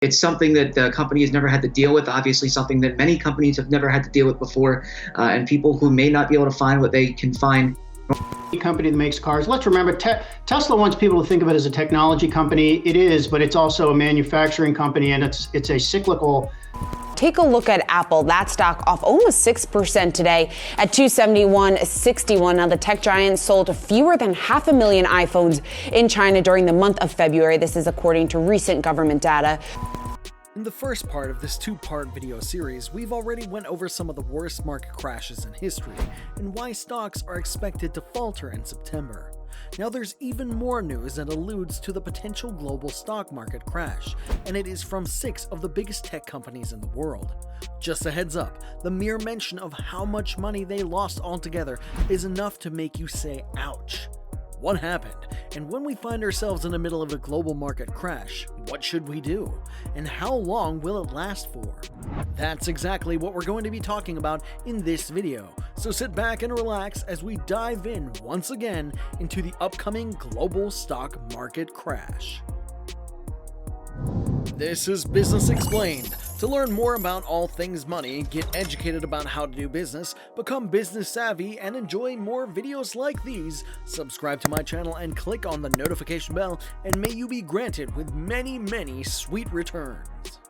It's something that the company has never had to deal with, obviously something that many companies have never had to deal with before, and people who may not be able to find what they can find. Company that makes cars. Let's remember, Tesla wants people to think of it as a technology company. It is, but it's also a manufacturing company, and it's a cyclical. Take a look at Apple. That stock off almost 6% today at $271.61. Now, the tech giant sold fewer than 500,000 iPhones in China during the month of February. This is according to recent government data. In the first part of this two-part video series, we've already went over some of the worst market crashes in history and why stocks are expected to falter in September. Now there's even more news that alludes to the potential global stock market crash, and it is from 6 of the biggest tech companies in the world. Just a heads up, the mere mention of how much money they lost altogether is enough to make you say ouch. What happened? And when we find ourselves in the middle of a global market crash, what should we do? And how long will it last for? That's exactly what we're going to be talking about in this video. So sit back and relax as we dive in once again into the upcoming global stock market crash. This is Business Explained. To learn more about all things money, get educated about how to do business, become business savvy, and enjoy more videos like these, subscribe to my channel and click on the notification bell, and may you be granted with many, many sweet returns.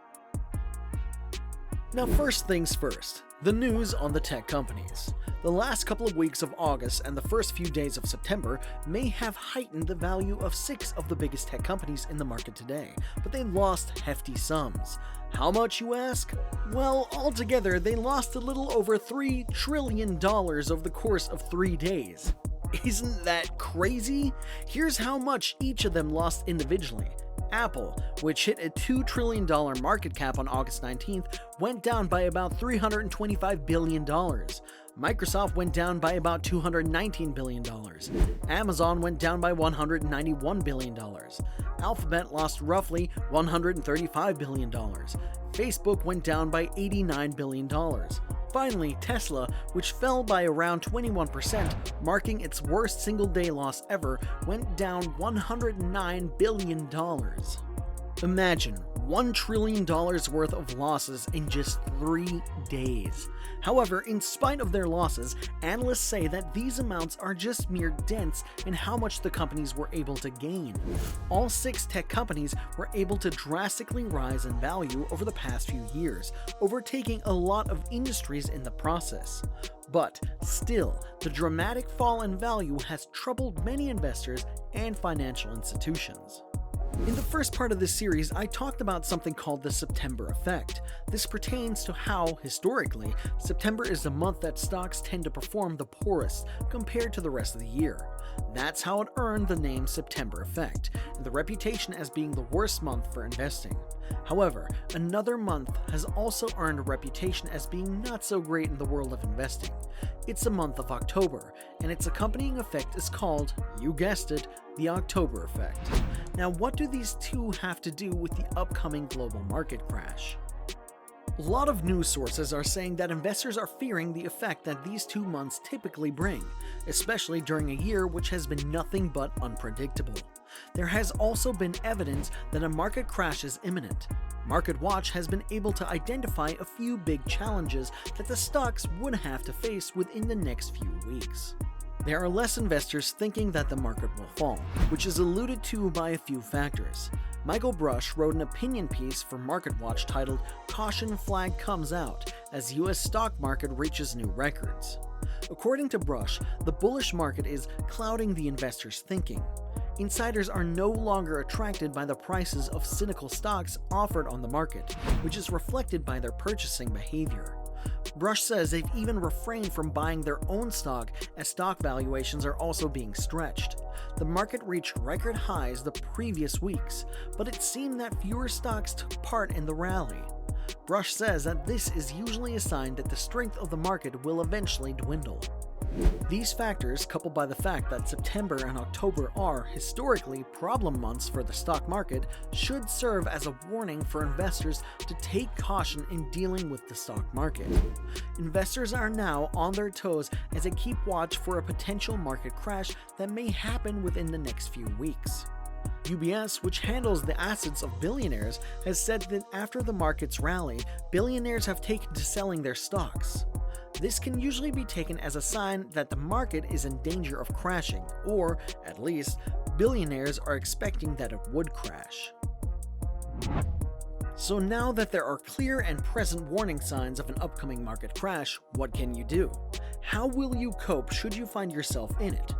Now first things first, the news on the tech companies. The last couple of weeks of August and the first few days of September may have heightened the value of 6 of the biggest tech companies in the market today, but they lost hefty sums. How much, you ask? Well, altogether, they lost a little over $3 trillion over the course of 3 days. Isn't that crazy? Here's how much each of them lost individually. Apple, which hit a $2 trillion market cap on August 19th, went down by about $325 billion. Microsoft went down by about $219 billion. Amazon went down by $191 billion. Alphabet lost roughly $135 billion. Facebook went down by $89 billion. Finally, Tesla, which fell by around 21%, marking its worst single-day loss ever, went down $109 billion. Imagine $1 trillion worth of losses in just 3 days. However, in spite of their losses, analysts say that these amounts are just mere dents in how much the companies were able to gain. All 6 tech companies were able to drastically rise in value over the past few years, overtaking a lot of industries in the process. But still, the dramatic fall in value has troubled many investors and financial institutions. In the first part of this series, I talked about something called the September effect. This pertains to how, historically, September is the month that stocks tend to perform the poorest compared to the rest of the year. That's how it earned the name September effect, and the reputation as being the worst month for investing. However, another month has also earned a reputation as being not so great in the world of investing. It's the month of October, and its accompanying effect is called, you guessed it, the October effect. Now, what do these two have to do with the upcoming global market crash? A lot of news sources are saying that investors are fearing the effect that these 2 months typically bring, especially during a year which has been nothing but unpredictable. There has also been evidence that a market crash is imminent. MarketWatch has been able to identify a few big challenges that the stocks would have to face within the next few weeks. There are less investors thinking that the market will fall, which is alluded to by a few factors. Michael Brush wrote an opinion piece for MarketWatch titled "Caution Flag Comes Out" as US stock market reaches new records. According to Brush, the bullish market is clouding the investors' thinking. Insiders are no longer attracted by the prices of cynical stocks offered on the market, which is reflected by their purchasing behavior. Brush says they've even refrained from buying their own stock as stock valuations are also being stretched. The market reached record highs the previous weeks, but it seemed that fewer stocks took part in the rally. Brush says that this is usually a sign that the strength of the market will eventually dwindle. These factors, coupled by the fact that September and October are historically problem months for the stock market, should serve as a warning for investors to take caution in dealing with the stock market. Investors are now on their toes as they keep watch for a potential market crash that may happen within the next few weeks. UBS, which handles the assets of billionaires, has said that after the markets rally, billionaires have taken to selling their stocks. This can usually be taken as a sign that the market is in danger of crashing, or, at least, billionaires are expecting that it would crash. So now that there are clear and present warning signs of an upcoming market crash, what can you do? How will you cope should you find yourself in it?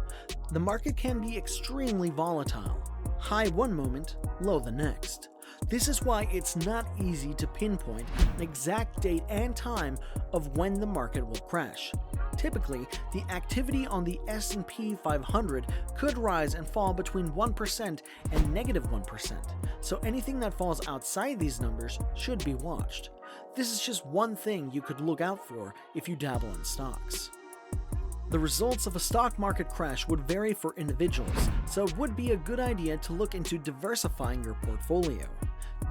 The market can be extremely volatile. High one moment, low the next. This is why it's not easy to pinpoint an exact date and time of when the market will crash. Typically, the activity on the S&P 500 could rise and fall between 1% and -1%, so anything that falls outside these numbers should be watched. This is just one thing you could look out for if you dabble in stocks. The results of a stock market crash would vary for individuals, so it would be a good idea to look into diversifying your portfolio.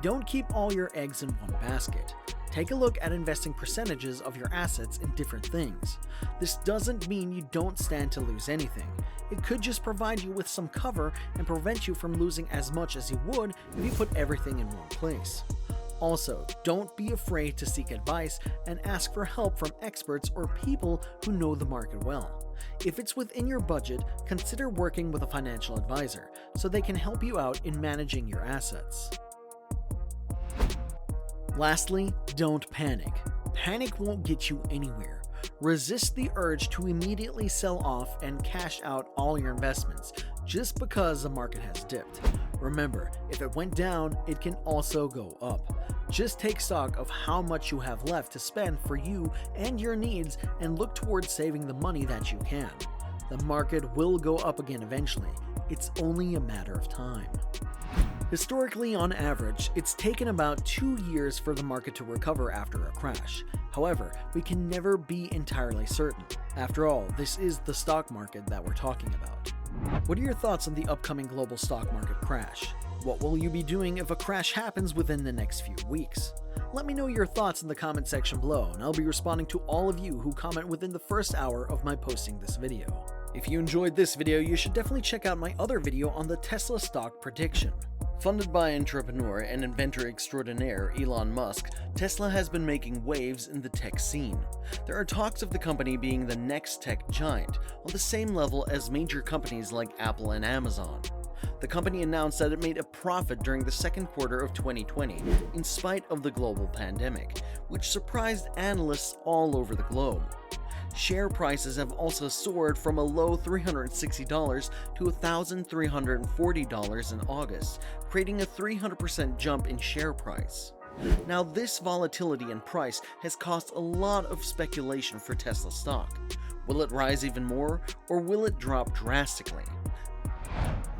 Don't keep all your eggs in one basket. Take a look at investing percentages of your assets in different things. This doesn't mean you don't stand to lose anything. It could just provide you with some cover and prevent you from losing as much as you would if you put everything in one place. Also, don't be afraid to seek advice and ask for help from experts or people who know the market well. If it's within your budget, consider working with a financial advisor so they can help you out in managing your assets. Lastly, don't panic. Panic won't get you anywhere. Resist the urge to immediately sell off and cash out all your investments just because the market has dipped. Remember, if it went down, it can also go up. Just take stock of how much you have left to spend for you and your needs and look towards saving the money that you can. The market will go up again eventually. It's only a matter of time. Historically, on average, it's taken about 2 years for the market to recover after a crash. However, we can never be entirely certain. After all, this is the stock market that we're talking about. What are your thoughts on the upcoming global stock market crash? What will you be doing if a crash happens within the next few weeks? Let me know your thoughts in the comment section below, and I'll be responding to all of you who comment within the first hour of my posting this video. If you enjoyed this video, you should definitely check out my other video on the Tesla stock prediction. Funded by entrepreneur and inventor extraordinaire Elon Musk, Tesla has been making waves in the tech scene. There are talks of the company being the next tech giant, on the same level as major companies like Apple and Amazon. The company announced that it made a profit during the second quarter of 2020, in spite of the global pandemic, which surprised analysts all over the globe. Share prices have also soared from a low $360 to $1,340 in August, creating a 300% jump in share price. Now, this volatility in price has caused a lot of speculation for Tesla stock. Will it rise even more, or will it drop drastically?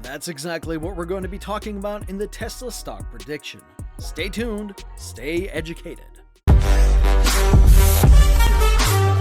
That's exactly what we're going to be talking about in the Tesla stock prediction. Stay tuned, stay educated.